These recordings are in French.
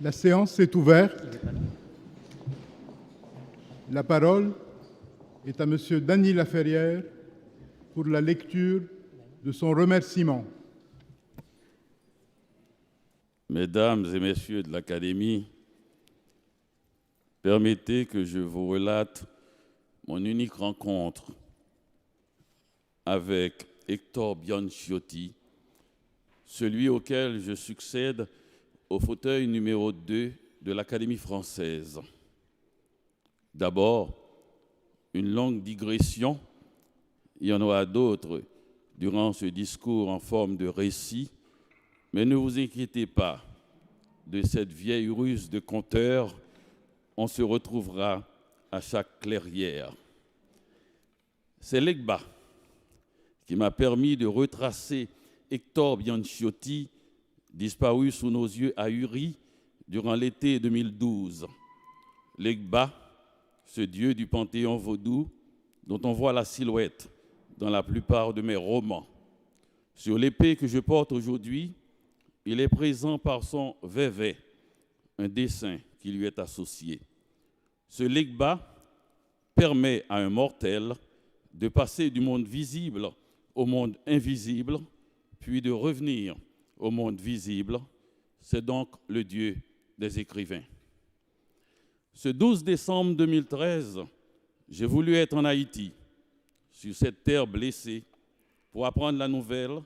La séance est ouverte. La parole est à Monsieur Dany Laferrière pour la lecture de son remerciement. Mesdames et messieurs de l'Académie, permettez que je vous relate mon unique rencontre avec Hector Bianciotti, celui auquel je succède au fauteuil numéro 2 de l'Académie française. D'abord, une longue digression, il y en aura d'autres durant ce discours en forme de récit, mais ne vous inquiétez pas, de cette vieille ruse de conteur, on se retrouvera à chaque clairière. C'est l'EGBA qui m'a permis de retracer Hector Bianciotti, disparu sous nos yeux ahuris durant l'été 2012. L'EGBA, ce dieu du panthéon vaudou dont on voit la silhouette dans la plupart de mes romans. Sur l'épée que je porte aujourd'hui, il est présent par son vévé, un dessin qui lui est associé. Ce Legba permet à un mortel de passer du monde visible au monde invisible, puis de revenir au monde visible. C'est donc le Dieu des écrivains. Ce 12 décembre 2013, j'ai voulu être en Haïti, sur cette terre blessée, pour apprendre la nouvelle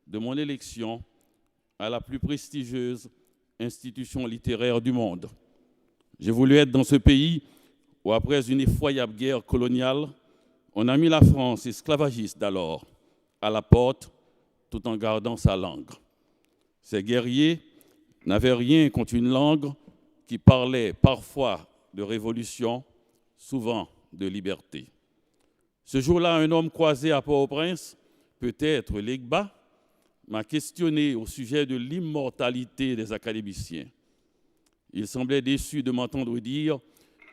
de mon élection à la plus prestigieuse institution littéraire du monde. J'ai voulu être dans ce pays où, après une effroyable guerre coloniale, on a mis la France esclavagiste d'alors à la porte tout en gardant sa langue. Ces guerriers n'avaient rien contre une langue qui parlait parfois de révolution, souvent de liberté. Ce jour-là, un homme croisé à Port-au-Prince, peut-être l'EGBA, m'a questionné au sujet de l'immortalité des académiciens. Il semblait déçu de m'entendre dire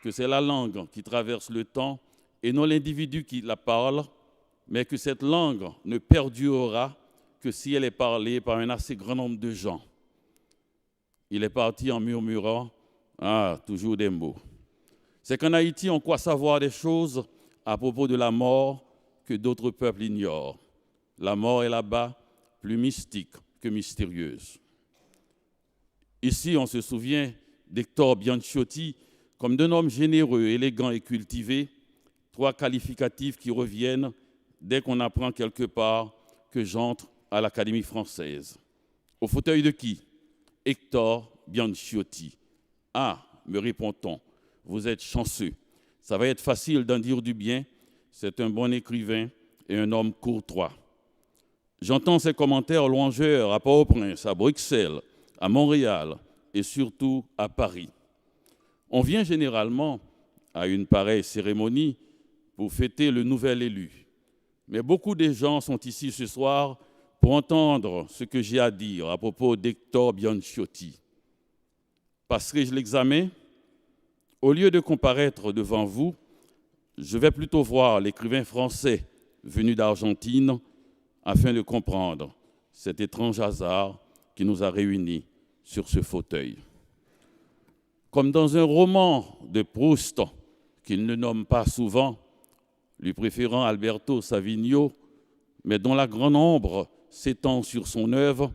que c'est la langue qui traverse le temps et non l'individu qui la parle, mais que cette langue ne perdurera que si elle est parlée par un assez grand nombre de gens. Il est parti en murmurant « Ah, toujours des mots ». C'est qu'en Haïti, on croit savoir des choses à propos de la mort que d'autres peuples ignorent. La mort est là-bas plus mystique que mystérieuse. Ici, on se souvient d'Hector Bianciotti comme d'un homme généreux, élégant et cultivé, trois qualificatifs qui reviennent dès qu'on apprend quelque part que j'entre à l'Académie française. Au fauteuil de qui? Hector Bianciotti. Ah, me répond-on, vous êtes chanceux. Ça va être facile d'en dire du bien. C'est un bon écrivain et un homme courtois. J'entends ces commentaires louangeurs à Port-au-Prince, à Bruxelles, à Montréal et surtout à Paris. On vient généralement à une pareille cérémonie pour fêter le nouvel élu. Mais beaucoup de gens sont ici ce soir pour entendre ce que j'ai à dire à propos d'Hector Bianciotti. Passerai-je l'examen? Au lieu de comparaître devant vous, je vais plutôt voir l'écrivain français venu d'Argentine afin de comprendre cet étrange hasard qui nous a réunis sur ce fauteuil. Comme dans un roman de Proust qu'il ne nomme pas souvent, lui préférant Alberto Savigno, mais dont la grande ombre s'étend sur son œuvre,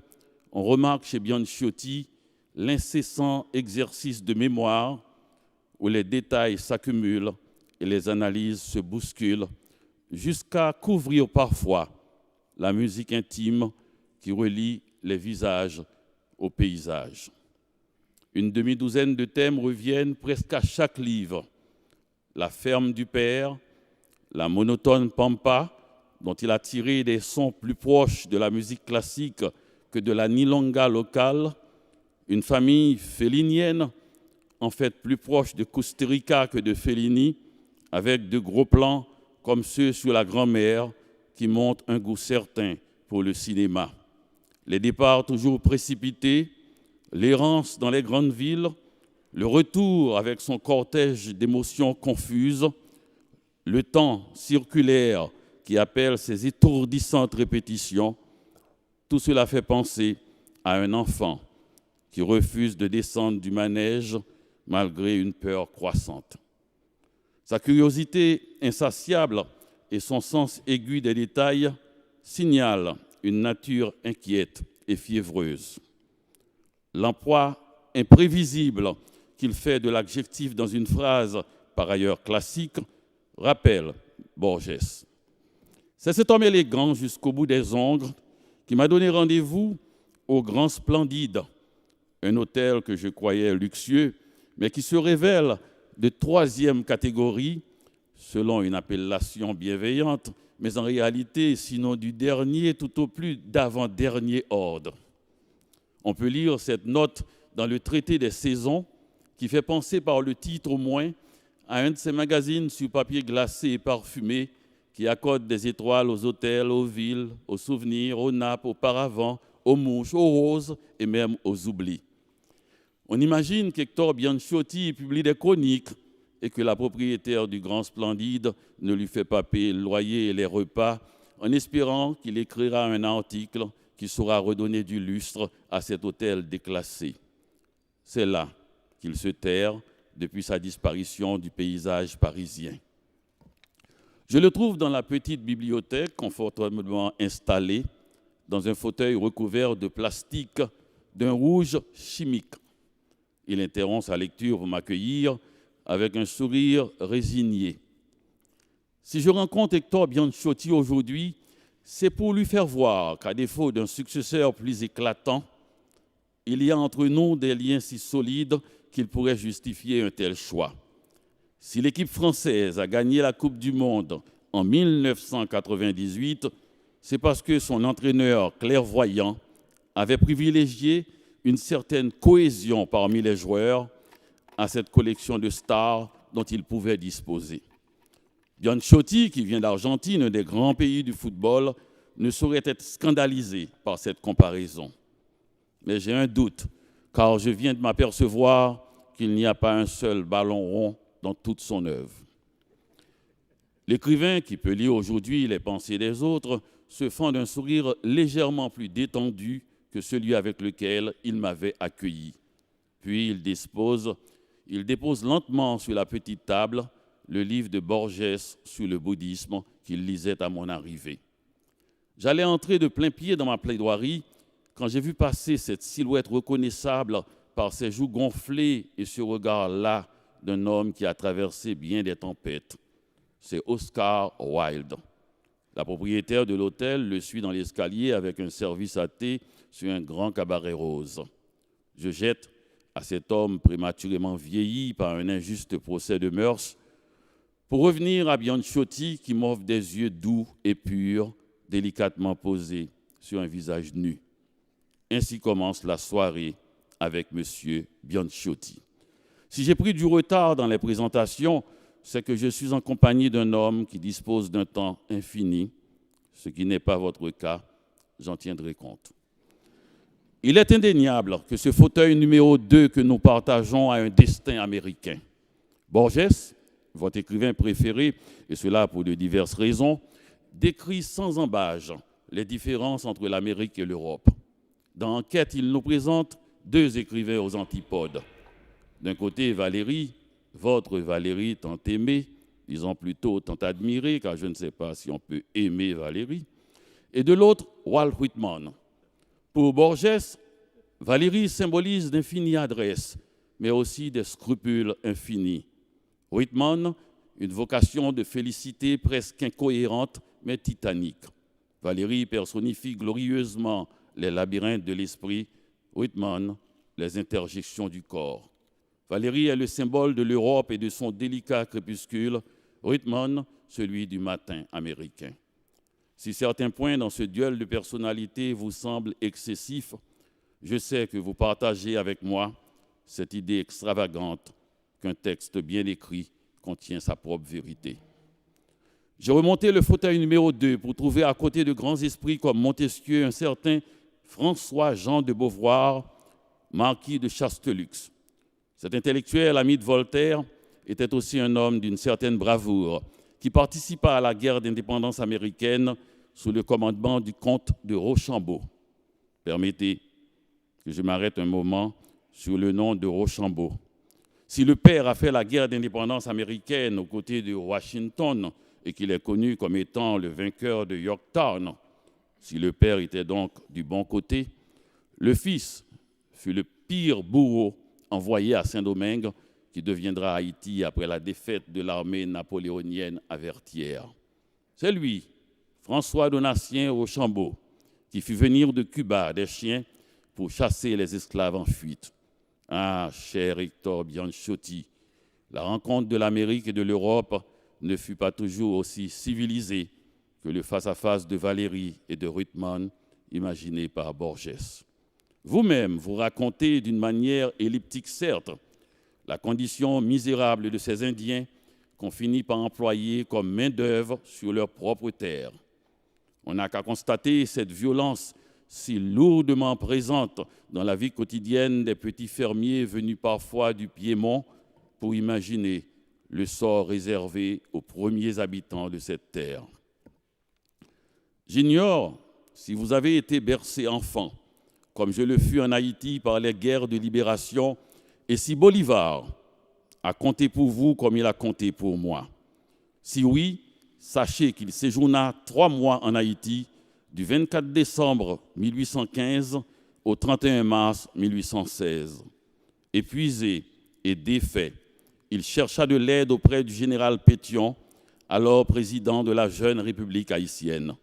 on remarque chez Bianciotti l'incessant exercice de mémoire où les détails s'accumulent et les analyses se bousculent jusqu'à couvrir parfois la musique intime qui relie les visages aux paysages. Une demi-douzaine de thèmes reviennent presque à chaque livre. La ferme du père, la monotone pampa, dont il a tiré des sons plus proches de la musique classique que de la nilonga locale, une famille félinienne, en fait plus proche de Costa Rica que de Fellini, avec de gros plans comme ceux sur la grand-mère qui montrent un goût certain pour le cinéma. Les départs toujours précipités, l'errance dans les grandes villes, le retour avec son cortège d'émotions confuses, le temps circulaire qui appelle ces étourdissantes répétitions, tout cela fait penser à un enfant qui refuse de descendre du manège malgré une peur croissante. Sa curiosité insatiable et son sens aigu des détails signalent une nature inquiète et fiévreuse. L'emploi imprévisible qu'il fait de l'adjectif dans une phrase par ailleurs classique rappelle Borges. C'est cet homme élégant jusqu'au bout des ongles qui m'a donné rendez-vous au Grand Splendide, un hôtel que je croyais luxueux, mais qui se révèle de 3e catégorie, selon une appellation bienveillante, mais en réalité, sinon du dernier, tout au plus d'avant-dernier ordre. On peut lire cette note dans le traité des saisons, qui fait penser par le titre au moins à un de ces magazines sur papier glacé et parfumé qui accorde des étoiles aux hôtels, aux villes, aux souvenirs, aux nappes, aux paravents, aux mouches, aux roses et même aux oublis. On imagine qu'Hector Bianchiotti publie des chroniques et que la propriétaire du Grand Splendide ne lui fait pas payer le loyer et les repas, en espérant qu'il écrira un article qui saura redonner du lustre à cet hôtel déclassé. C'est là qu'il se terre depuis sa disparition du paysage parisien. Je le trouve dans la petite bibliothèque, confortablement installée, dans un fauteuil recouvert de plastique d'un rouge chimique. Il interrompt sa lecture pour m'accueillir avec un sourire résigné. Si je rencontre Hector Bianchiotti aujourd'hui, c'est pour lui faire voir qu'à défaut d'un successeur plus éclatant, il y a entre nous des liens si solides qu'il pourrait justifier un tel choix. Si l'équipe française a gagné la Coupe du Monde en 1998, c'est parce que son entraîneur clairvoyant avait privilégié une certaine cohésion parmi les joueurs à cette collection de stars dont il pouvait disposer. Bianchiotti, qui vient d'Argentine, un des grands pays du football, ne saurait être scandalisé par cette comparaison. Mais j'ai un doute, car je viens de m'apercevoir qu'il n'y a pas un seul ballon rond dans toute son œuvre. L'écrivain, qui peut lire aujourd'hui les pensées des autres, se fend d'un sourire légèrement plus détendu que celui avec lequel il m'avait accueilli. Puis il dépose lentement sur la petite table le livre de Borges sur le bouddhisme qu'il lisait à mon arrivée. J'allais entrer de plein pied dans ma plaidoirie quand j'ai vu passer cette silhouette reconnaissable par ses joues gonflées et ce regard-là d'un homme qui a traversé bien des tempêtes. C'est Oscar Wilde. La propriétaire de l'hôtel le suit dans l'escalier avec un service à thé sur un grand cabaret rose. Je jette à cet homme prématurément vieilli par un injuste procès de mœurs pour revenir à Bianchiotti qui m'offre des yeux doux et purs, délicatement posés sur un visage nu. Ainsi commence la soirée avec M. Bianchiotti. Si j'ai pris du retard dans les présentations, c'est que je suis en compagnie d'un homme qui dispose d'un temps infini, ce qui n'est pas votre cas, j'en tiendrai compte. Il est indéniable que ce fauteuil numéro 2 que nous partageons a un destin américain. Borges, votre écrivain préféré, et cela pour de diverses raisons, décrit sans embâge les différences entre l'Amérique et l'Europe. Dans Enquête, il nous présente 2 écrivains aux antipodes. D'un côté, Valéry, votre Valéry tant aimée, disons plutôt tant admirée, car je ne sais pas si on peut aimer Valéry, et de l'autre, Walt Whitman. Pour Borges, Valéry symbolise d'infinies adresses, mais aussi des scrupules infinis. Whitman, une vocation de félicité presque incohérente, mais titanique. Valéry personnifie glorieusement les labyrinthes de l'esprit, Whitman, les interjections du corps. Valéry est le symbole de l'Europe et de son délicat crépuscule, Whitman, celui du matin américain. Si certains points dans ce duel de personnalités vous semblent excessifs, je sais que vous partagez avec moi cette idée extravagante qu'un texte bien écrit contient sa propre vérité. J'ai remonté le fauteuil numéro 2 pour trouver à côté de grands esprits comme Montesquieu un certain François-Jean de Beauvoir, marquis de Chastellux. Cet intellectuel, ami de Voltaire, était aussi un homme d'une certaine bravoure qui participa à la guerre d'indépendance américaine sous le commandement du comte de Rochambeau. Permettez que je m'arrête un moment sur le nom de Rochambeau. Si le père a fait la guerre d'indépendance américaine aux côtés de Washington et qu'il est connu comme étant le vainqueur de Yorktown, si le père était donc du bon côté, le fils fut le pire bourreau envoyé à Saint-Domingue qui deviendra Haïti après la défaite de l'armée napoléonienne à Vertières. C'est lui, François Donatien Rochambeau, qui fit venir de Cuba des chiens pour chasser les esclaves en fuite. Ah, cher Hector Bianchotti, la rencontre de l'Amérique et de l'Europe ne fut pas toujours aussi civilisée que le face-à-face de Valéry et de Ruthman imaginé par Borges. Vous-même, vous racontez d'une manière elliptique certes la condition misérable de ces Indiens qu'on finit par employer comme main-d'œuvre sur leur propre terre. On n'a qu'à constater cette violence si lourdement présente dans la vie quotidienne des petits fermiers venus parfois du Piémont pour imaginer le sort réservé aux premiers habitants de cette terre. J'ignore si vous avez été bercé enfant, comme je le fus en Haïti par les guerres de libération, et si Bolivar a compté pour vous comme il a compté pour moi. Si oui, sachez qu'il séjourna 3 mois en Haïti, du 24 décembre 1815 au 31 mars 1816. Épuisé et défait, il chercha de l'aide auprès du général Pétion, alors président de la jeune République haïtienne.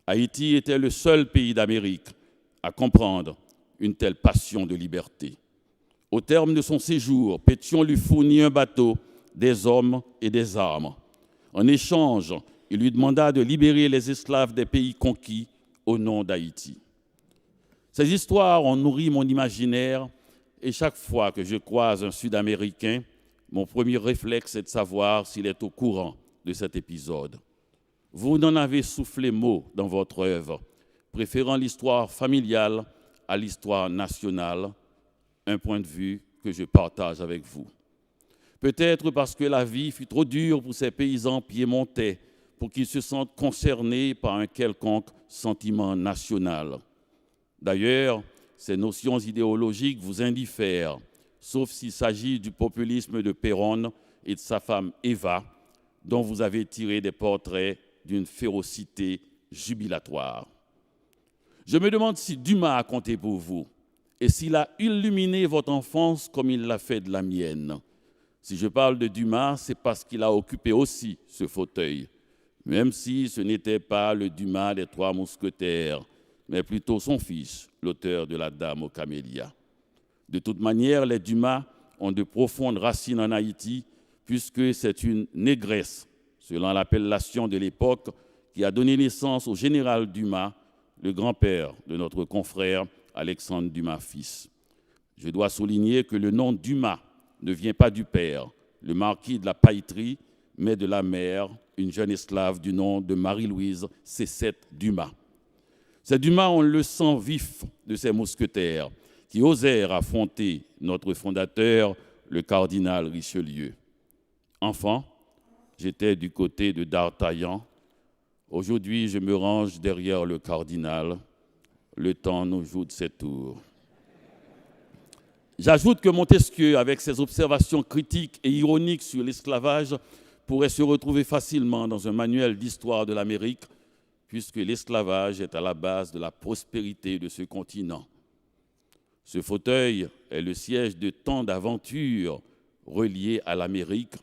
Haïti était le seul pays d'Amérique à comprendre une telle passion de liberté. Au terme de son séjour, Pétion lui fournit un bateau, des hommes et des armes. En échange, il lui demanda de libérer les esclaves des pays conquis au nom d'Haïti. Ces histoires ont nourri mon imaginaire et chaque fois que je croise un Sud-Américain, mon premier réflexe est de savoir s'il est au courant de cet épisode. Vous n'en avez soufflé mot dans votre œuvre, préférant l'histoire familiale à l'histoire nationale, un point de vue que je partage avec vous. Peut-être parce que la vie fut trop dure pour ces paysans piémontais pour qu'ils se sentent concernés par un quelconque sentiment national. D'ailleurs, ces notions idéologiques vous indiffèrent, sauf s'il s'agit du populisme de Péronne et de sa femme Eva, dont vous avez tiré des portraits d'une férocité jubilatoire. Je me demande si Dumas a compté pour vous et s'il a illuminé votre enfance comme il l'a fait de la mienne. Si je parle de Dumas, c'est parce qu'il a occupé aussi ce fauteuil, même si ce n'était pas le Dumas des 3 mousquetaires, mais plutôt son fils, l'auteur de La Dame aux camélias. De toute manière, les Dumas ont de profondes racines en Haïti, puisque c'est une négresse, selon l'appellation de l'époque, qui a donné naissance au général Dumas, le grand-père de notre confrère Alexandre Dumas fils. Je dois souligner que le nom Dumas ne vient pas du père, le marquis de la Pailleterie, mais de la mère, une jeune esclave du nom de Marie-Louise Cécette Dumas. Ces Dumas ont le sang vif de ces mousquetaires qui osèrent affronter notre fondateur, le cardinal Richelieu. Enfant, j'étais du côté de D'Artagnan. Aujourd'hui, je me range derrière le cardinal. Le temps nous joue de ses tours. J'ajoute que Montesquieu, avec ses observations critiques et ironiques sur l'esclavage, pourrait se retrouver facilement dans un manuel d'histoire de l'Amérique, puisque l'esclavage est à la base de la prospérité de ce continent. Ce fauteuil est le siège de tant d'aventures reliées à l'Amérique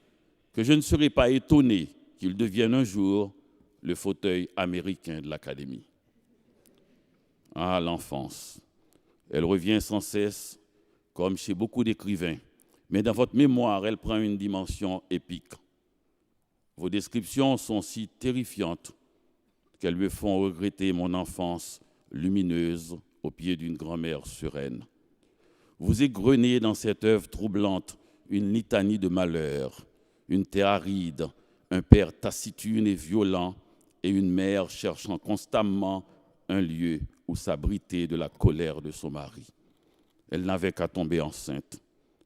que je ne serais pas étonné qu'il devienne un jour le fauteuil américain de l'Académie. Ah, l'enfance, elle revient sans cesse, comme chez beaucoup d'écrivains, mais dans votre mémoire, elle prend une dimension épique. Vos descriptions sont si terrifiantes qu'elles me font regretter mon enfance lumineuse au pied d'une grand-mère sereine. Vous égrenez dans cette œuvre troublante une litanie de malheurs, une terre aride, un père taciturne et violent et une mère cherchant constamment un lieu où s'abriter de la colère de son mari. Elle n'avait qu'à tomber enceinte,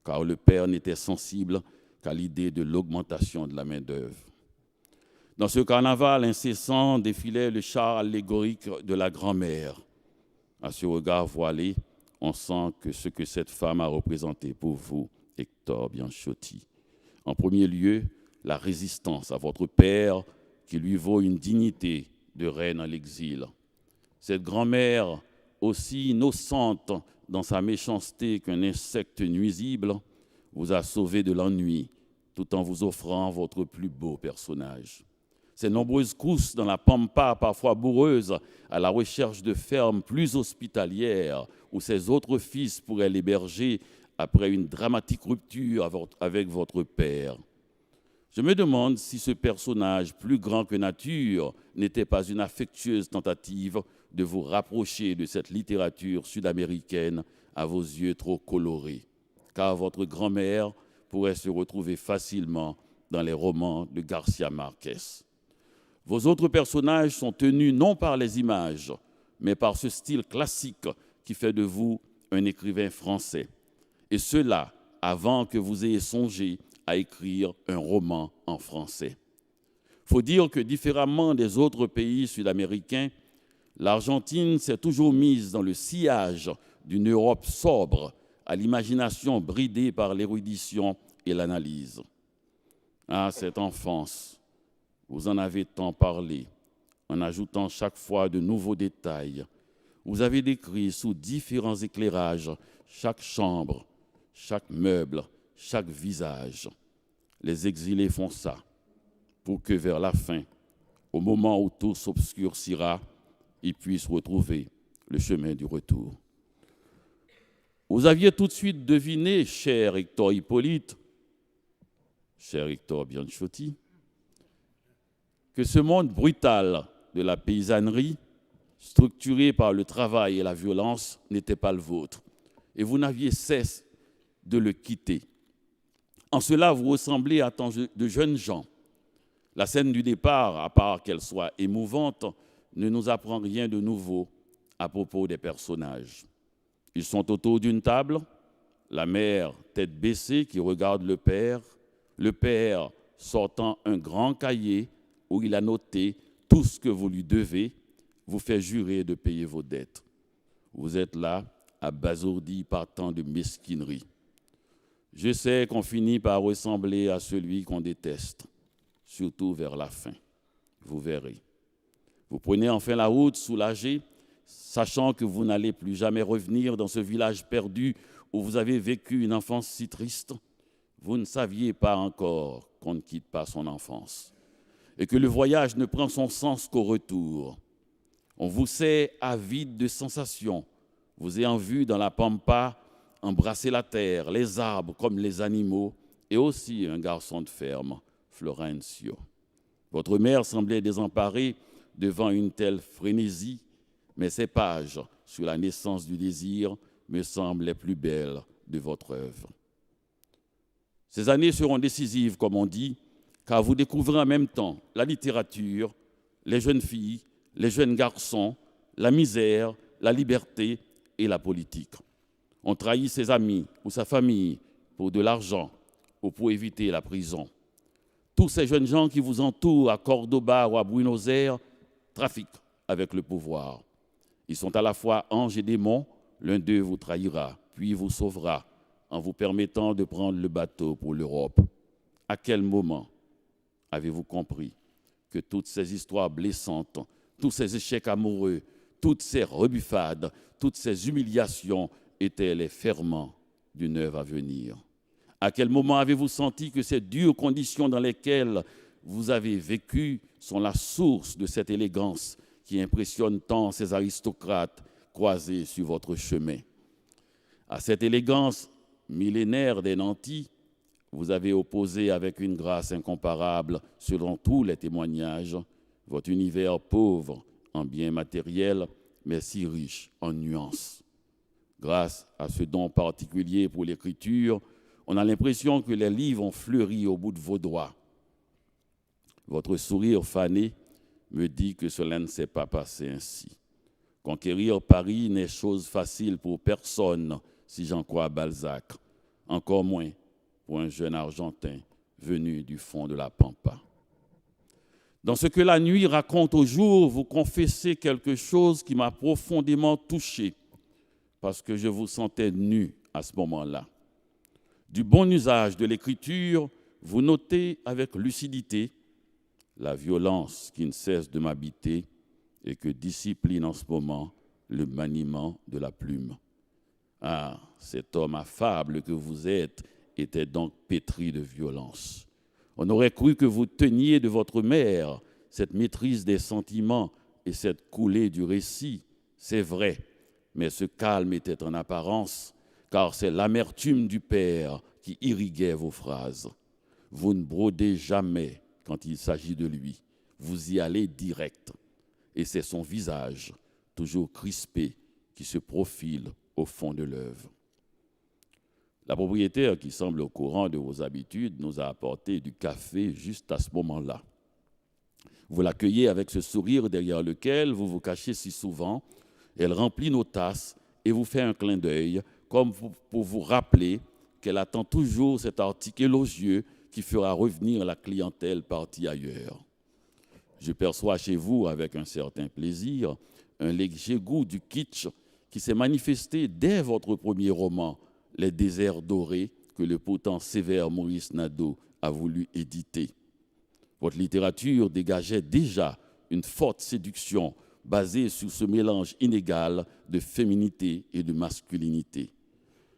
car le père n'était sensible qu'à l'idée de l'augmentation de la main-d'œuvre. Dans ce carnaval incessant défilait le char allégorique de la grand-mère. À ce regard voilé, on sent que ce que cette femme a représenté pour vous, Hector Bianchotti. En premier lieu, la résistance à votre père qui lui vaut une dignité de reine à l'exil. Cette grand-mère, aussi innocente dans sa méchanceté qu'un insecte nuisible, vous a sauvé de l'ennui tout en vous offrant votre plus beau personnage. Ces nombreuses courses dans la pampa, parfois bourreuses, à la recherche de fermes plus hospitalières où ses autres fils pourraient l'héberger après une dramatique rupture avec votre père. Je me demande si ce personnage plus grand que nature n'était pas une affectueuse tentative de vous rapprocher de cette littérature sud-américaine à vos yeux trop colorés, car votre grand-mère pourrait se retrouver facilement dans les romans de Garcia Marquez. Vos autres personnages sont tenus non par les images, mais par ce style classique qui fait de vous un écrivain français. Et cela avant que vous ayez songé à écrire un roman en français. Il faut dire que différemment des autres pays sud-américains, l'Argentine s'est toujours mise dans le sillage d'une Europe sobre, à l'imagination bridée par l'érudition et l'analyse. Ah, cette enfance, vous en avez tant parlé, en ajoutant chaque fois de nouveaux détails. Vous avez décrit sous différents éclairages chaque chambre, chaque meuble, chaque visage. Les exilés font ça, pour que vers la fin, au moment où tout s'obscurcira, ils puissent retrouver le chemin du retour. Vous aviez tout de suite deviné, cher Hector Hippolyte, cher Hector Bianchotti, que ce monde brutal de la paysannerie, structuré par le travail et la violence, n'était pas le vôtre. Et vous n'aviez cesse de le quitter. En cela, vous ressemblez à tant de jeunes gens. La scène du départ, à part qu'elle soit émouvante, ne nous apprend rien de nouveau à propos des personnages. Ils sont autour d'une table, la mère tête baissée qui regarde le père sortant un grand cahier où il a noté tout ce que vous lui devez, vous fait jurer de payer vos dettes. Vous êtes là, abasourdi par tant de mesquinerie. Je sais qu'on finit par ressembler à celui qu'on déteste, surtout vers la fin. Vous verrez. Vous prenez enfin la route soulagé, sachant que vous n'allez plus jamais revenir dans ce village perdu où vous avez vécu une enfance si triste. Vous ne saviez pas encore qu'on ne quitte pas son enfance et que le voyage ne prend son sens qu'au retour. On vous sait avide de sensations, vous ayant vu dans la pampa embrasser la terre, les arbres comme les animaux, et aussi un garçon de ferme, Florencio. Votre mère semblait désemparée devant une telle frénésie, mais ces pages sur la naissance du désir me semblent les plus belles de votre œuvre. Ces années seront décisives, comme on dit, car vous découvrez en même temps la littérature, les jeunes filles, les jeunes garçons, la misère, la liberté et la politique. On trahit ses amis ou sa famille pour de l'argent ou pour éviter la prison. Tous ces jeunes gens qui vous entourent à Cordoba ou à Buenos Aires trafiquent avec le pouvoir. Ils sont à la fois anges et démons, l'un d'eux vous trahira, puis vous sauvera en vous permettant de prendre le bateau pour l'Europe. À quel moment avez-vous compris que toutes ces histoires blessantes, tous ces échecs amoureux, toutes ces rebuffades, toutes ces humiliations étaient les ferments d'une œuvre à venir? À quel moment avez-vous senti que ces dures conditions dans lesquelles vous avez vécu sont la source de cette élégance qui impressionne tant ces aristocrates croisés sur votre chemin? À cette élégance millénaire des nantis, vous avez opposé avec une grâce incomparable, selon tous les témoignages, votre univers pauvre en biens matériels, mais si riche en nuances. Grâce à ce don particulier pour l'écriture, on a l'impression que les livres ont fleuri au bout de vos doigts. Votre sourire fané me dit que cela ne s'est pas passé ainsi. Conquérir Paris n'est chose facile pour personne, si j'en crois Balzac, encore moins pour un jeune Argentin venu du fond de la Pampa. Dans ce que la nuit raconte au jour, vous confessez quelque chose qui m'a profondément touché. parce que je vous sentais nu à ce moment-là. Du bon usage de l'écriture, vous notez avec lucidité la violence qui ne cesse de m'habiter et que discipline en ce moment le maniement de la plume. Ah, cet homme affable que vous êtes était donc pétri de violence. On aurait cru que vous teniez de votre mère cette maîtrise des sentiments et cette coulée du récit. C'est vrai, mais ce calme était en apparence, car c'est l'amertume du père qui irriguait vos phrases. Vous ne brodez jamais quand il s'agit de lui. Vous y allez direct. Et c'est son visage, toujours crispé, qui se profile au fond de l'œuvre. La propriétaire, qui semble au courant de vos habitudes, nous a apporté du café juste à ce moment-là. Vous l'accueillez avec ce sourire derrière lequel vous vous cachez si souvent. Elle remplit nos tasses et vous fait un clin d'œil, comme pour vous rappeler qu'elle attend toujours cet article élogieux qui fera revenir la clientèle partie ailleurs. Je perçois chez vous, avec un certain plaisir, un léger goût du kitsch qui s'est manifesté dès votre premier roman, Les déserts dorés, que le potent sévère Maurice Nadeau a voulu éditer. Votre littérature dégageait déjà une forte séduction basée sur ce mélange inégal de féminité et de masculinité.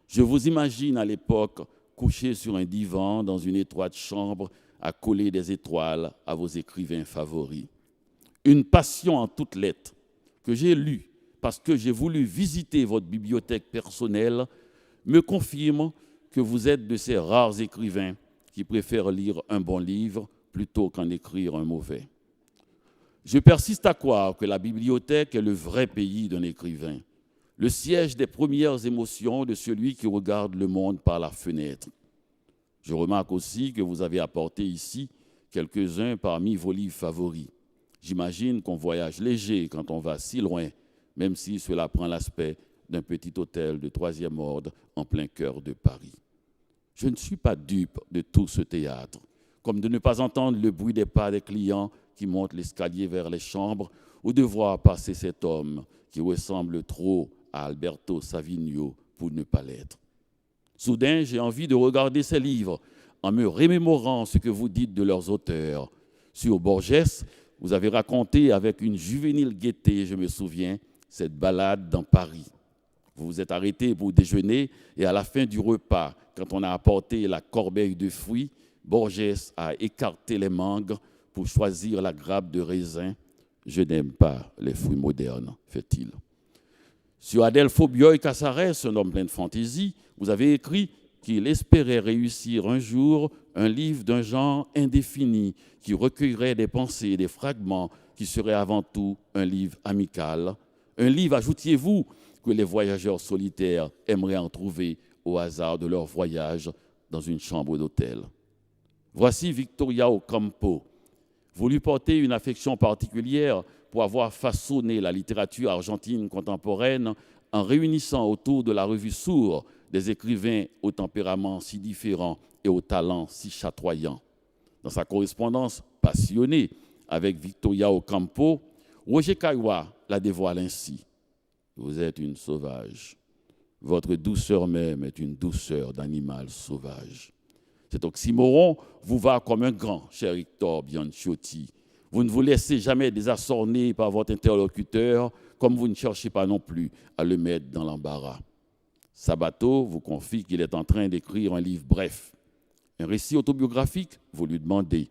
Je vous imagine à l'époque couché sur un divan dans une étroite chambre à coller des étoiles à vos écrivains favoris. Une passion en toutes lettres que j'ai lue parce que j'ai voulu visiter votre bibliothèque personnelle me confirme que vous êtes de ces rares écrivains qui préfèrent lire un bon livre plutôt qu'en écrire un mauvais. Je persiste à croire que la bibliothèque est le vrai pays d'un écrivain, le siège des premières émotions de celui qui regarde le monde par la fenêtre. Je remarque aussi que vous avez apporté ici quelques-uns parmi vos livres favoris. J'imagine qu'on voyage léger quand on va si loin, même si cela prend l'aspect d'un petit hôtel de 3e ordre en plein cœur de Paris. Je ne suis pas dupe de tout ce théâtre, comme de ne pas entendre le bruit des pas des clients qui montent l'escalier vers les chambres ou de voir passer cet homme qui ressemble trop à Alberto Savigno pour ne pas l'être. Soudain, j'ai envie de regarder ces livres en me remémorant ce que vous dites de leurs auteurs. Sur Borges, vous avez raconté avec une juvénile gaieté, je me souviens, cette balade dans Paris. Vous vous êtes arrêté pour déjeuner et à la fin du repas, quand on a apporté la corbeille de fruits, Borges a écarté les mangues pour choisir la grappe de raisin. Je n'aime pas les fruits modernes, fait-il. Sur Adelpho Bioy Casares, un homme plein de fantaisie, vous avez écrit qu'il espérait réussir un jour un livre d'un genre indéfini qui recueillerait des pensées et des fragments qui serait avant tout un livre amical. Un livre, ajoutiez-vous, que les voyageurs solitaires aimeraient en trouver au hasard de leur voyage dans une chambre d'hôtel. Voici Victoria Ocampo. Vous lui portez une affection particulière pour avoir façonné la littérature argentine contemporaine en réunissant autour de la revue Sourd des écrivains au tempérament si différent et au talent si chatoyant. Dans sa correspondance passionnée avec Victoria Ocampo, Roger Caillois la dévoile ainsi. Vous êtes une sauvage. Votre douceur même est une douceur d'animal sauvage. Cet oxymoron vous va comme un grand, cher Hector Bianchiotti. Vous ne vous laissez jamais désarçonner par votre interlocuteur, comme vous ne cherchez pas non plus à le mettre dans l'embarras. Sabato vous confie qu'il est en train d'écrire un livre bref. Un récit autobiographique, vous lui demandez.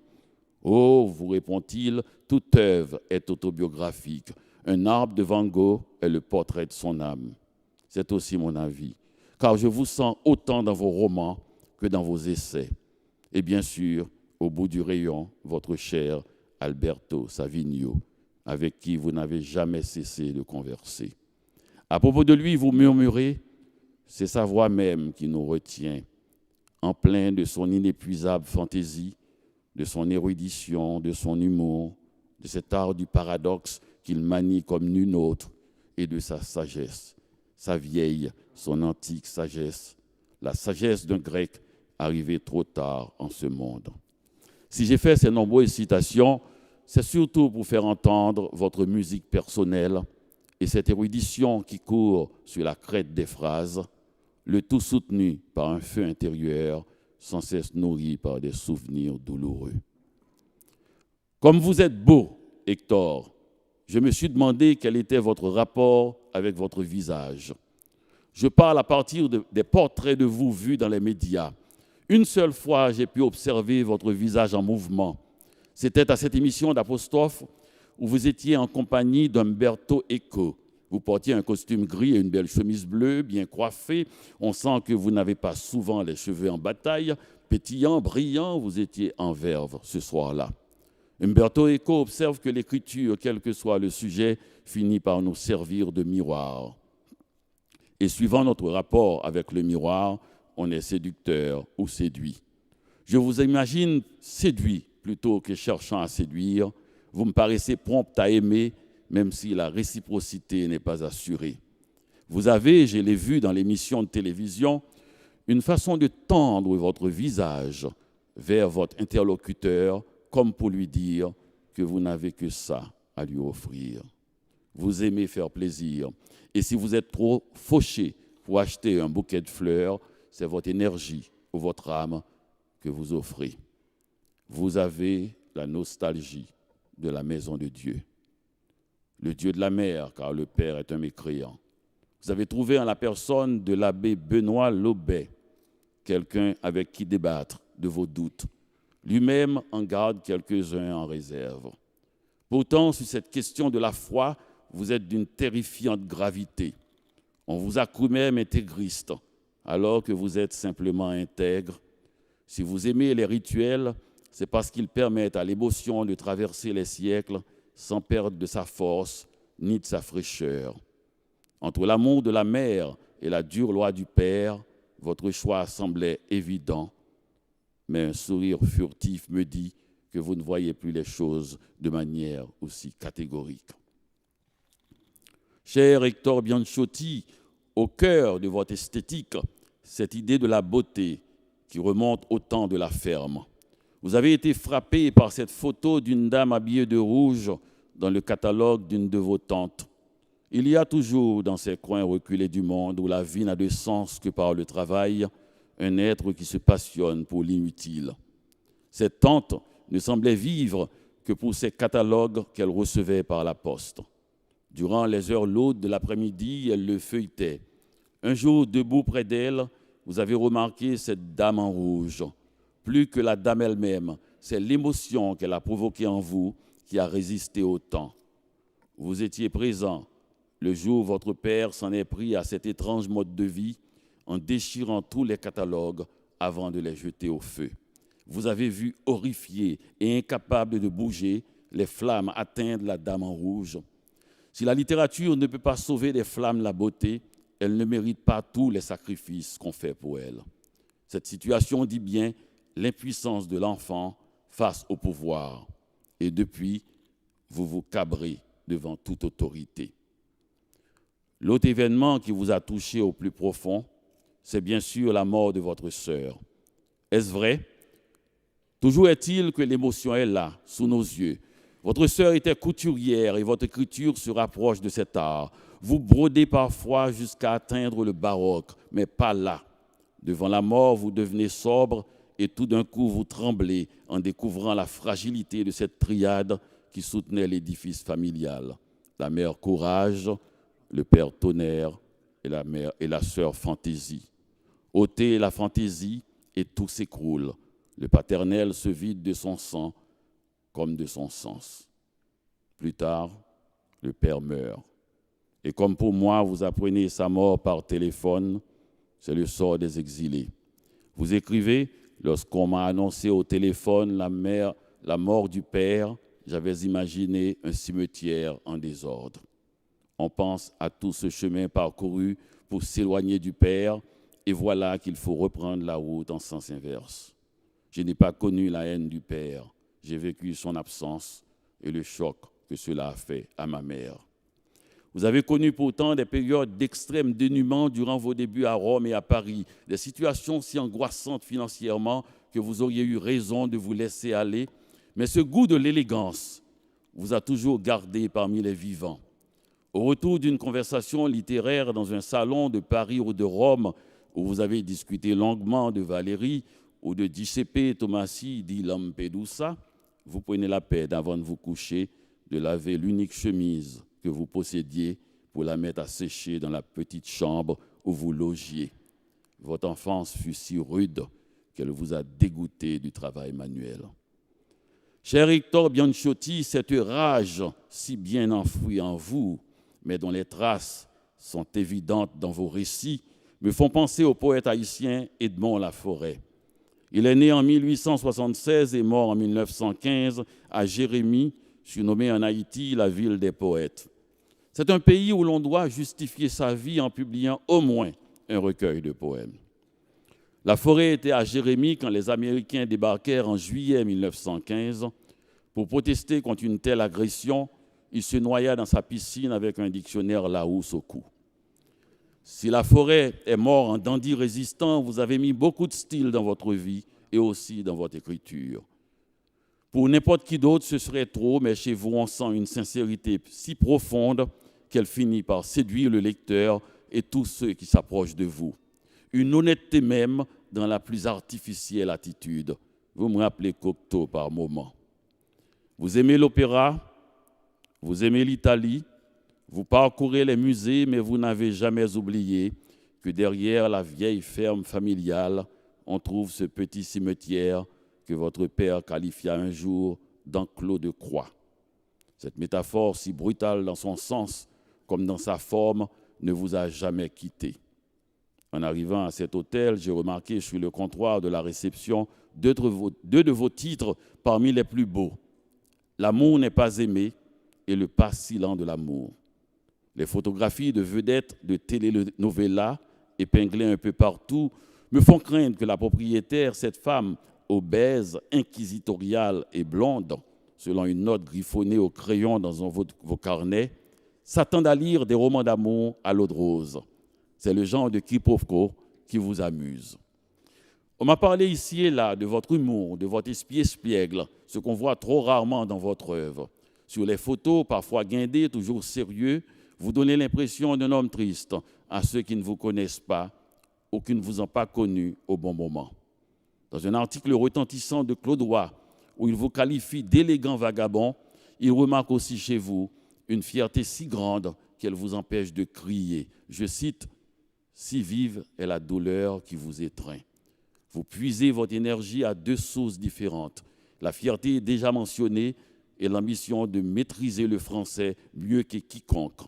Oh, vous répond-il, toute œuvre est autobiographique. Un arbre de Van Gogh est le portrait de son âme. C'est aussi mon avis, car je vous sens autant dans vos romans que dans vos essais. Et bien sûr, au bout du rayon, votre cher Alberto Savigno, avec qui vous n'avez jamais cessé de converser. À propos de lui, vous murmurez, c'est sa voix même qui nous retient, en plein de son inépuisable fantaisie, de son érudition, de son humour, de cet art du paradoxe qu'il manie comme nul autre, et de sa sagesse, sa vieille, son antique sagesse, la sagesse d'un grec arrivé trop tard en ce monde. Si j'ai fait ces nombreuses citations, c'est surtout pour faire entendre votre musique personnelle, et cette érudition qui court sur la crête des phrases, le tout soutenu par un feu intérieur sans cesse nourri par des souvenirs douloureux. Comme vous êtes beau, Hector, je me suis demandé quel était votre rapport avec votre visage. Je parle à partir des portraits de vous vus dans les médias. Une seule fois, j'ai pu observer votre visage en mouvement. C'était à cette émission d'Apostrophe où vous étiez en compagnie d'Umberto Eco. Vous portiez un costume gris et une belle chemise bleue, bien coiffée. On sent que vous n'avez pas souvent les cheveux en bataille. Pétillant, brillant, vous étiez en verve ce soir-là. Umberto Eco observe que l'écriture, quel que soit le sujet, finit par nous servir de miroir. Et suivant notre rapport avec le miroir, on est séducteur ou séduit. Je vous imagine séduit plutôt que cherchant à séduire. Vous me paraissez prompt à aimer, même si la réciprocité n'est pas assurée. Vous avez, je l'ai vu dans l'émission de télévision, une façon de tendre votre visage vers votre interlocuteur, comme pour lui dire que vous n'avez que ça à lui offrir. Vous aimez faire plaisir. Et si vous êtes trop fauché pour acheter un bouquet de fleurs, c'est votre énergie ou votre âme que vous offrez. Vous avez la nostalgie de la maison de Dieu. Le Dieu de la mer, car le Père est un mécréant. Vous avez trouvé en la personne de l'abbé Benoît Lobet quelqu'un avec qui débattre de vos doutes. Lui-même en garde quelques-uns en réserve. Pourtant, sur cette question de la foi, vous êtes d'une terrifiante gravité. On vous a cru même intégriste, alors que vous êtes simplement intègre. Si vous aimez les rituels, c'est parce qu'ils permettent à l'émotion de traverser les siècles sans perdre de sa force ni de sa fraîcheur. Entre l'amour de la mère et la dure loi du père, votre choix semblait évident, mais un sourire furtif me dit que vous ne voyez plus les choses de manière aussi catégorique. Cher Hector Bianchotti, au cœur de votre esthétique, cette idée de la beauté qui remonte au temps de la ferme. Vous avez été frappé par cette photo d'une dame habillée de rouge dans le catalogue d'une de vos tantes. Il y a toujours dans ces coins reculés du monde où la vie n'a de sens que par le travail, un être qui se passionne pour l'inutile. Cette tante ne semblait vivre que pour ces catalogues qu'elle recevait par la poste. Durant les heures laudes de l'après-midi, elle le feuilletait. Un jour, debout près d'elle, vous avez remarqué cette dame en rouge. Plus que la dame elle-même, c'est l'émotion qu'elle a provoquée en vous qui a résisté au temps. Vous étiez présent le jour où votre père s'en est pris à cet étrange mode de vie en déchirant tous les catalogues avant de les jeter au feu. Vous avez vu horrifié et incapable de bouger les flammes atteindre la dame en rouge. Si la littérature ne peut pas sauver des flammes la beauté, elle ne mérite pas tous les sacrifices qu'on fait pour elle. Cette situation dit bien l'impuissance de l'enfant face au pouvoir. Et depuis, vous vous cabrez devant toute autorité. L'autre événement qui vous a touché au plus profond, c'est bien sûr la mort de votre sœur. Est-ce vrai? Toujours est-il que l'émotion est là, sous nos yeux. Votre sœur était couturière et votre écriture se rapproche de cet art. Vous brodez parfois jusqu'à atteindre le baroque, mais pas là. Devant la mort, vous devenez sobre et tout d'un coup, vous tremblez en découvrant la fragilité de cette triade qui soutenait l'édifice familial. La mère Courage, le père Tonnerre et la sœur Fantaisie. Ôtez la fantaisie et tout s'écroule. Le paternel se vide de son sang comme de son sens. Plus tard, le père meurt. Et comme pour moi, vous apprenez sa mort par téléphone, c'est le sort des exilés. Vous écrivez, lorsqu'on m'a annoncé au téléphone la mort du père, j'avais imaginé un cimetière en désordre. On pense à tout ce chemin parcouru pour s'éloigner du père, et voilà qu'il faut reprendre la route en sens inverse. Je n'ai pas connu la haine du père, j'ai vécu son absence et le choc que cela a fait à ma mère. Vous avez connu pourtant des périodes d'extrême dénuement durant vos débuts à Rome et à Paris, des situations si angoissantes financièrement que vous auriez eu raison de vous laisser aller, mais ce goût de l'élégance vous a toujours gardé parmi les vivants. Au retour d'une conversation littéraire dans un salon de Paris ou de Rome, où vous avez discuté longuement de Valérie ou de Giuseppe Tomasi di Lampedusa, vous prenez la peine, avant de vous coucher, de laver l'unique chemise que vous possédiez pour la mettre à sécher dans la petite chambre où vous logiez. Votre enfance fut si rude qu'elle vous a dégoûté du travail manuel. Cher Hector Bianchotti, cette rage si bien enfouie en vous, mais dont les traces sont évidentes dans vos récits, me font penser au poète haïtien Edmond Laforêt. Il est né en 1876 et mort en 1915 à Jérémie, surnommé en Haïti la ville des poètes. C'est un pays où l'on doit justifier sa vie en publiant au moins un recueil de poèmes. Laforêt était à Jérémie quand les Américains débarquèrent en juillet 1915. Pour protester contre une telle agression, il se noya dans sa piscine avec un dictionnaire Larousse au cou. Si Laforêt est mort en dandy résistant, vous avez mis beaucoup de style dans votre vie et aussi dans votre écriture. Pour n'importe qui d'autre, ce serait trop, mais chez vous, on sent une sincérité si profonde qu'elle finit par séduire le lecteur et tous ceux qui s'approchent de vous. Une honnêteté même dans la plus artificielle attitude. Vous me rappelez Cocteau par moments. Vous aimez l'opéra, vous aimez l'Italie, vous parcourez les musées, mais vous n'avez jamais oublié que derrière la vieille ferme familiale, on trouve ce petit cimetière que votre père qualifia un jour d'enclos de croix. Cette métaphore, si brutale dans son sens comme dans sa forme, ne vous a jamais quitté. En arrivant à cet hôtel, j'ai remarqué sur le comptoir de la réception deux de vos titres parmi les plus beaux. L'amour n'est pas aimé et le pas silent de l'amour. Les photographies de vedettes de telenovelas épinglées un peu partout me font craindre que la propriétaire, cette femme obèse, inquisitoriale et blonde, selon une note griffonnée au crayon dans vos carnets, s'attende à lire des romans d'amour à l'eau de rose. C'est le genre de quiproquo qui vous amuse. On m'a parlé ici et là de votre humour, de votre esprit espiègle, ce qu'on voit trop rarement dans votre œuvre. Sur les photos, parfois guindées, toujours sérieux, vous donnez l'impression d'un homme triste à ceux qui ne vous connaissent pas ou qui ne vous ont pas connu au bon moment. Dans un article retentissant de Claude Roy, où il vous qualifie d'élégant vagabond, il remarque aussi chez vous une fierté si grande qu'elle vous empêche de crier. Je cite, « Si vive est la douleur qui vous étreint ». Vous puisez votre énergie à deux sources différentes. La fierté est déjà mentionnée et l'ambition de maîtriser le français mieux que quiconque.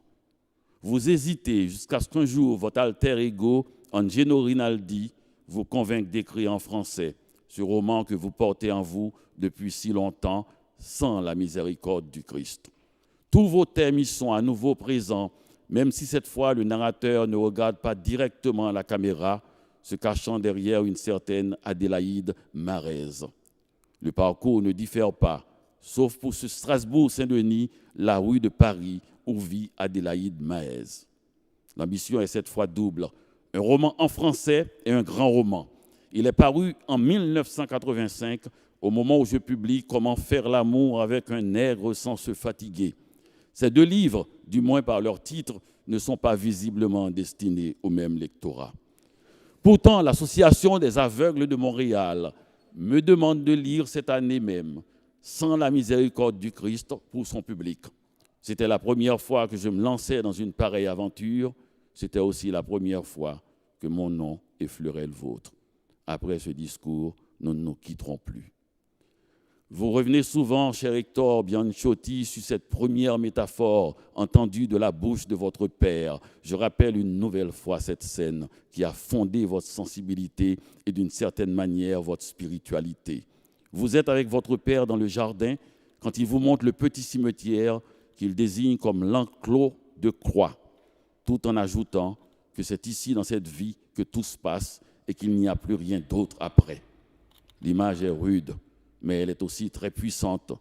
Vous hésitez jusqu'à ce qu'un jour, votre alter ego, Angelo Rinaldi, vous convainque d'écrire en français ce roman que vous portez en vous depuis si longtemps, sans la miséricorde du Christ. Tous vos thèmes y sont à nouveau présents, même si cette fois le narrateur ne regarde pas directement la caméra, se cachant derrière une certaine Adélaïde Marèze. Le parcours ne diffère pas, sauf pour ce Strasbourg-Saint-Denis, la rue de Paris, où vit Adélaïde Marèze. L'ambition est cette fois double, un roman en français et un grand roman. Il est paru en 1985, au moment où je publie « Comment faire l'amour avec un nègre sans se fatiguer ». Ces deux livres, du moins par leur titre, ne sont pas visiblement destinés au même lectorat. Pourtant, l'Association des aveugles de Montréal me demande de lire cette année même « Sans la miséricorde du Christ » pour son public. C'était la première fois que je me lançais dans une pareille aventure. C'était aussi la première fois que mon nom effleurait le vôtre. Après ce discours, nous ne nous quitterons plus. Vous revenez souvent, cher Hector Bianchotti, sur cette première métaphore entendue de la bouche de votre père. Je rappelle une nouvelle fois cette scène qui a fondé votre sensibilité et d'une certaine manière votre spiritualité. Vous êtes avec votre père dans le jardin quand il vous montre le petit cimetière qu'il désigne comme l'enclos de croix, tout en ajoutant que c'est ici, dans cette vie, que tout se passe et qu'il n'y a plus rien d'autre après. L'image est rude, mais elle est aussi très puissante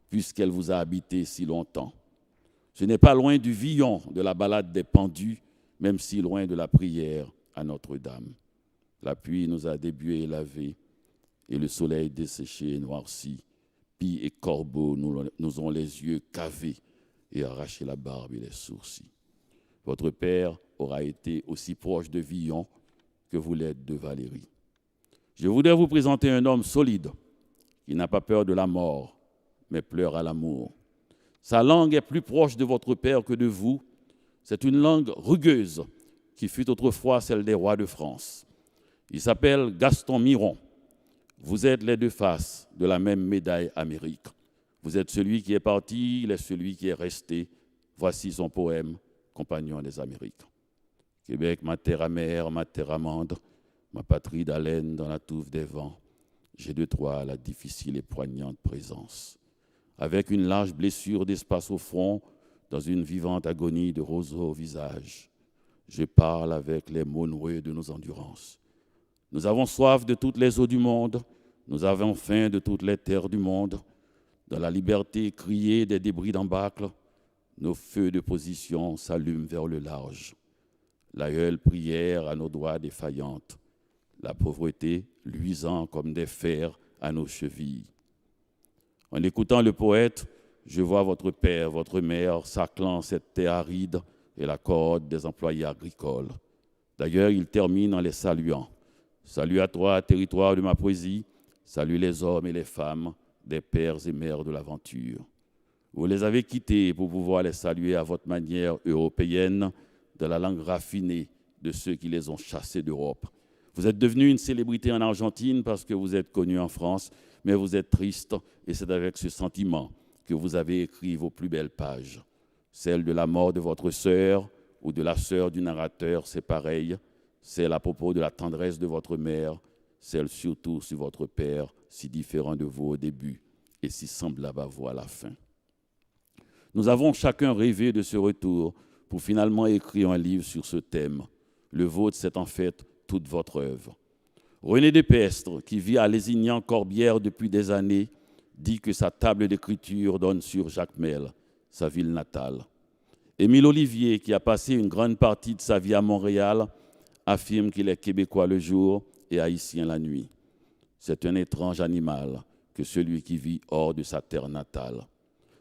puisqu'elle vous a habité si longtemps. Ce n'est pas loin du Villon de la balade des pendus, même si loin de la prière à Notre-Dame. La pluie nous a débués et lavés, et le soleil desséché et noirci. Pie et corbeaux nous ont les yeux cavés, et arracher la barbe et les sourcils. Votre père aura été aussi proche de Villon que vous l'êtes de Valéry. Je voudrais vous présenter un homme solide qui n'a pas peur de la mort, mais pleure à l'amour. Sa langue est plus proche de votre père que de vous. C'est une langue rugueuse qui fut autrefois celle des rois de France. Il s'appelle Gaston Miron. Vous êtes les deux faces de la même médaille Amérique. Vous êtes celui qui est parti, il est celui qui est resté. Voici son poème, Compagnon des Amériques. Québec, ma terre amère, ma terre amande, ma patrie d'haleine dans la touffe des vents. J'ai de toi la difficile et poignante présence. Avec une large blessure d'espace au front, dans une vivante agonie de roseau au visage, je parle avec les mots noueux de nos endurances. Nous avons soif de toutes les eaux du monde, nous avons faim de toutes les terres du monde. Dans la liberté criée des débris d'embâcle, nos feux de position s'allument vers le large. L'aïeule prière à nos doigts défaillantes, la pauvreté luisant comme des fers à nos chevilles. En écoutant le poète, je vois votre père, votre mère saclant cette terre aride et la corde des employés agricoles. D'ailleurs, il termine en les saluant. Salut à toi, territoire de ma poésie. Salut les hommes et les femmes, des pères et mères de l'aventure. Vous les avez quittés pour pouvoir les saluer à votre manière européenne, de la langue raffinée de ceux qui les ont chassés d'Europe. Vous êtes devenu une célébrité en Argentine parce que vous êtes connu en France, mais vous êtes triste et c'est avec ce sentiment que vous avez écrit vos plus belles pages. Celle de la mort de votre sœur ou de la sœur du narrateur, c'est pareil. Celle à propos de la tendresse de votre mère, celle surtout sur votre père, si différent de vous au début et si semblable à vous à la fin. Nous avons chacun rêvé de ce retour pour finalement écrire un livre sur ce thème. Le vôtre, c'est en fait toute votre œuvre. René Depestre, qui vit à Lézignan-Corbière depuis des années, dit que sa table d'écriture donne sur Jacmel, sa ville natale. Émile Olivier, qui a passé une grande partie de sa vie à Montréal, affirme qu'il est québécois le jour et haïtien la nuit. C'est un étrange animal que celui qui vit hors de sa terre natale.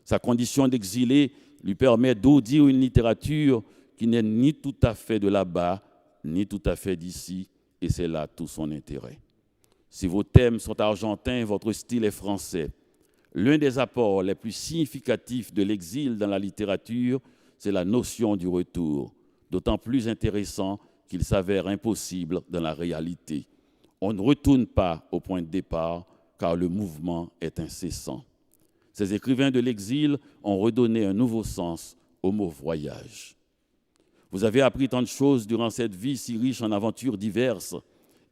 Sa condition d'exilé lui permet d'audir une littérature qui n'est ni tout à fait de là-bas, ni tout à fait d'ici, et c'est là tout son intérêt. Si vos thèmes sont argentins, votre style est français. L'un des apports les plus significatifs de l'exil dans la littérature, c'est la notion du retour, d'autant plus intéressant qu'il s'avère impossible dans la réalité. On ne retourne pas au point de départ, car le mouvement est incessant. Ces écrivains de l'exil ont redonné un nouveau sens au mot voyage. Vous avez appris tant de choses durant cette vie si riche en aventures diverses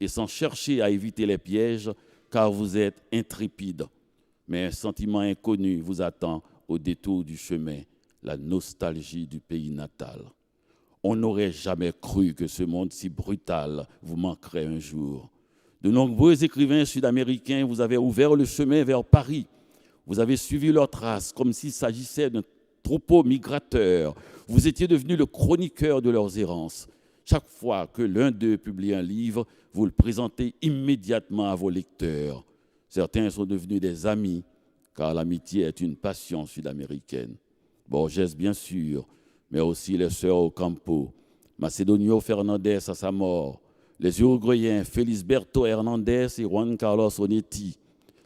et sans chercher à éviter les pièges, car vous êtes intrépide. Mais un sentiment inconnu vous attend au détour du chemin, la nostalgie du pays natal. On n'aurait jamais cru que ce monde si brutal vous manquerait un jour. De nombreux écrivains sud-américains vous avaient ouvert le chemin vers Paris. Vous avez suivi leurs traces comme s'il s'agissait d'un troupeau migrateur. Vous étiez devenu le chroniqueur de leurs errances. Chaque fois que l'un d'eux publie un livre, vous le présentez immédiatement à vos lecteurs. Certains sont devenus des amis, car l'amitié est une passion sud-américaine. Borges, bien sûr, mais aussi les sœurs Ocampo, Macedonio Fernandez à sa mort, les Uruguayens Felisberto Hernandez et Juan Carlos Onetti,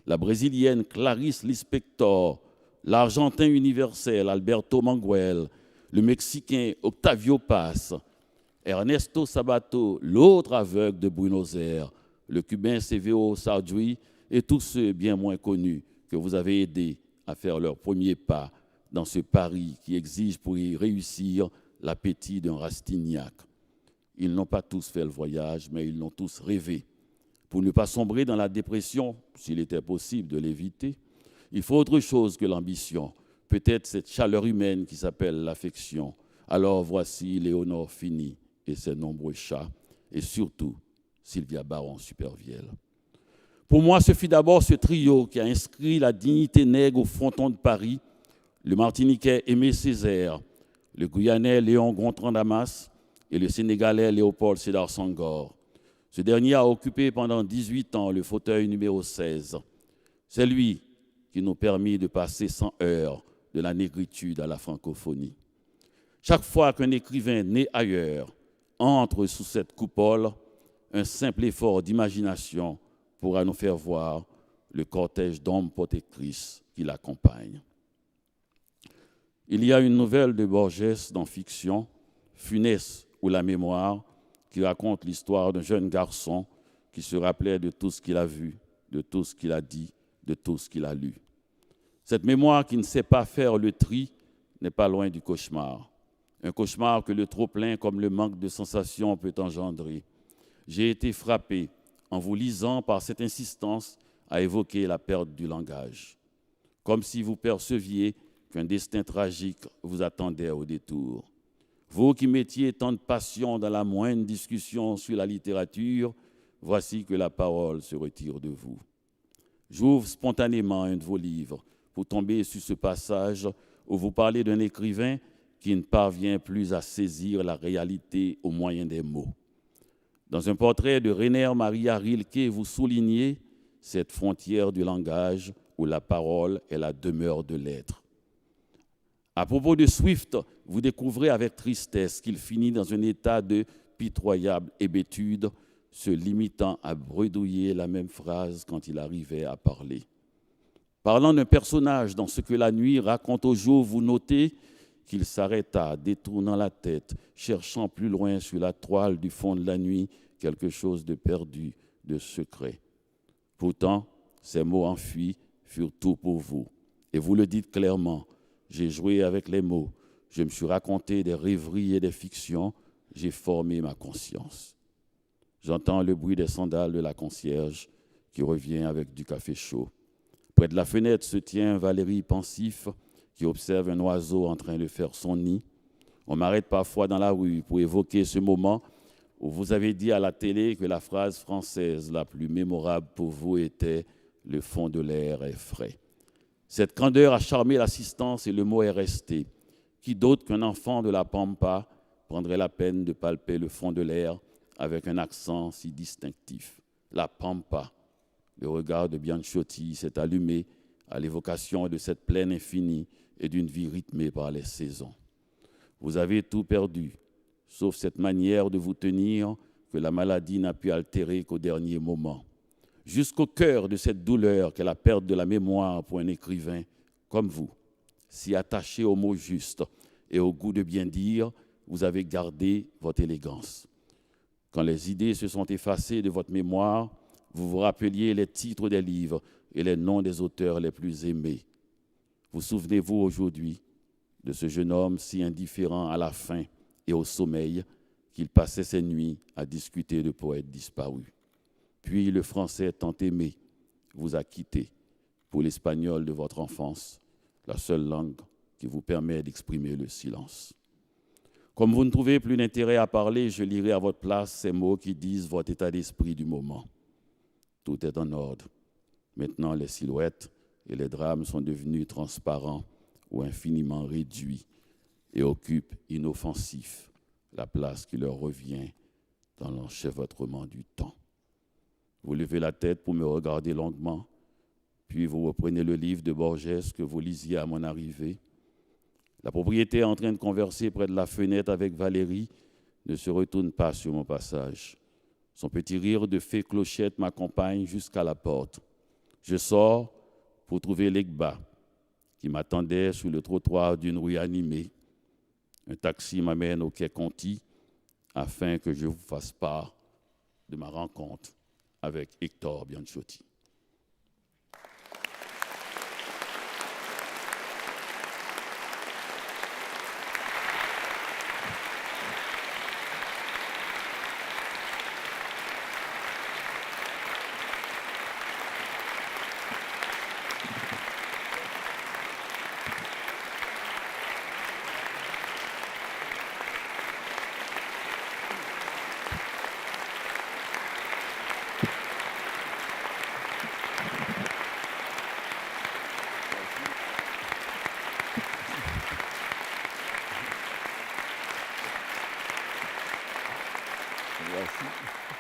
la Brésilienne Clarice Lispector, l'Argentin universel Alberto Manguel, le Mexicain Octavio Paz, Ernesto Sabato, l'autre aveugle de Buenos Aires, le Cubain Severo Sarduy et tous ceux bien moins connus que vous avez aidés à faire leurs premiers pas dans ce pari qui exige pour y réussir l'appétit d'un Rastignac. Ils n'ont pas tous fait le voyage, mais ils l'ont tous rêvé. Pour ne pas sombrer dans la dépression, s'il était possible de l'éviter, il faut autre chose que l'ambition, peut-être cette chaleur humaine qui s'appelle l'affection. Alors voici Léonore Fini et ses nombreux chats, et surtout Sylvia Baron-Supervielle. Pour moi, ce fut d'abord ce trio qui a inscrit la dignité nègre au fronton de Paris, le Martiniquais Aimé Césaire, le Guyanais Léon Gontran-Damas et le Sénégalais Léopold Sédar Senghor. Ce dernier a occupé pendant 18 ans le fauteuil numéro 16. C'est lui qui nous permit de passer sans heurts de la négritude à la francophonie. Chaque fois qu'un écrivain né ailleurs entre sous cette coupole, un simple effort d'imagination pourra nous faire voir le cortège d'hommes protectrices qui l'accompagnent. Il y a une nouvelle de Borges dans Fiction, Funeste ou La Mémoire, qui raconte l'histoire d'un jeune garçon qui se rappelait de tout ce qu'il a vu, de tout ce qu'il a dit, de tout ce qu'il a lu. Cette mémoire qui ne sait pas faire le tri n'est pas loin du cauchemar. Un cauchemar que le trop-plein comme le manque de sensations peut engendrer. J'ai été frappé en vous lisant par cette insistance à évoquer la perte du langage, comme si vous perceviez qu'un destin tragique vous attendait au détour. Vous qui mettiez tant de passion dans la moindre discussion sur la littérature, voici que la parole se retire de vous. J'ouvre spontanément un de vos livres pour tomber sur ce passage où vous parlez d'un écrivain qui ne parvient plus à saisir la réalité au moyen des mots. Dans un portrait de Rainer Maria Rilke, vous soulignez cette frontière du langage où la parole est la demeure de l'être. À propos de Swift, vous découvrez avec tristesse qu'il finit dans un état de pitoyable hébétude, se limitant à bredouiller la même phrase quand il arrivait à parler. Parlant d'un personnage dans Ce que la nuit raconte au jour, vous notez qu'il s'arrêta, détournant la tête, cherchant plus loin sur la toile du fond de la nuit quelque chose de perdu, de secret. Pourtant, ces mots enfuis furent tout pour vous. Et vous le dites clairement, j'ai joué avec les mots, je me suis raconté des rêveries et des fictions, j'ai formé ma conscience. J'entends le bruit des sandales de la concierge qui revient avec du café chaud. Près de la fenêtre se tient Valérie pensif qui observe un oiseau en train de faire son nid. On m'arrête parfois dans la rue pour évoquer ce moment où vous avez dit à la télé que la phrase française la plus mémorable pour vous était « le fond de l'air est frais ». Cette candeur a charmé l'assistance et le mot est resté. Qui d'autre qu'un enfant de la Pampa prendrait la peine de palper le fond de l'air avec un accent si distinctif? La Pampa. Le regard de Bianchotti s'est allumé à l'évocation de cette plaine infinie et d'une vie rythmée par les saisons. Vous avez tout perdu, sauf cette manière de vous tenir que la maladie n'a pu altérer qu'au dernier moment. Jusqu'au cœur de cette douleur qu'est la perte de la mémoire pour un écrivain comme vous, si attaché aux mots justes et au goût de bien dire, vous avez gardé votre élégance. Quand les idées se sont effacées de votre mémoire, vous vous rappeliez les titres des livres et les noms des auteurs les plus aimés. Vous souvenez-vous aujourd'hui de ce jeune homme si indifférent à la faim et au sommeil qu'il passait ses nuits à discuter de poètes disparus. Puis le français tant aimé vous a quitté pour l'espagnol de votre enfance, la seule langue qui vous permet d'exprimer le silence. Comme vous ne trouvez plus d'intérêt à parler, je lirai à votre place ces mots qui disent votre état d'esprit du moment. Tout est en ordre. Maintenant, les silhouettes et les drames sont devenus transparents ou infiniment réduits et occupent inoffensifs la place qui leur revient dans l'enchevêtrement du temps. Vous levez la tête pour me regarder longuement, puis vous reprenez le livre de Borges que vous lisiez à mon arrivée. La propriétaire en train de converser près de la fenêtre avec Valérie ne se retourne pas sur mon passage. Son petit rire de fée clochette m'accompagne jusqu'à la porte. Je sors pour trouver Legba, qui m'attendait sur le trottoir d'une rue animée. Un taxi m'amène au quai Conti afin que je vous fasse part de ma rencontre avec Hector Bianchotti. Merci.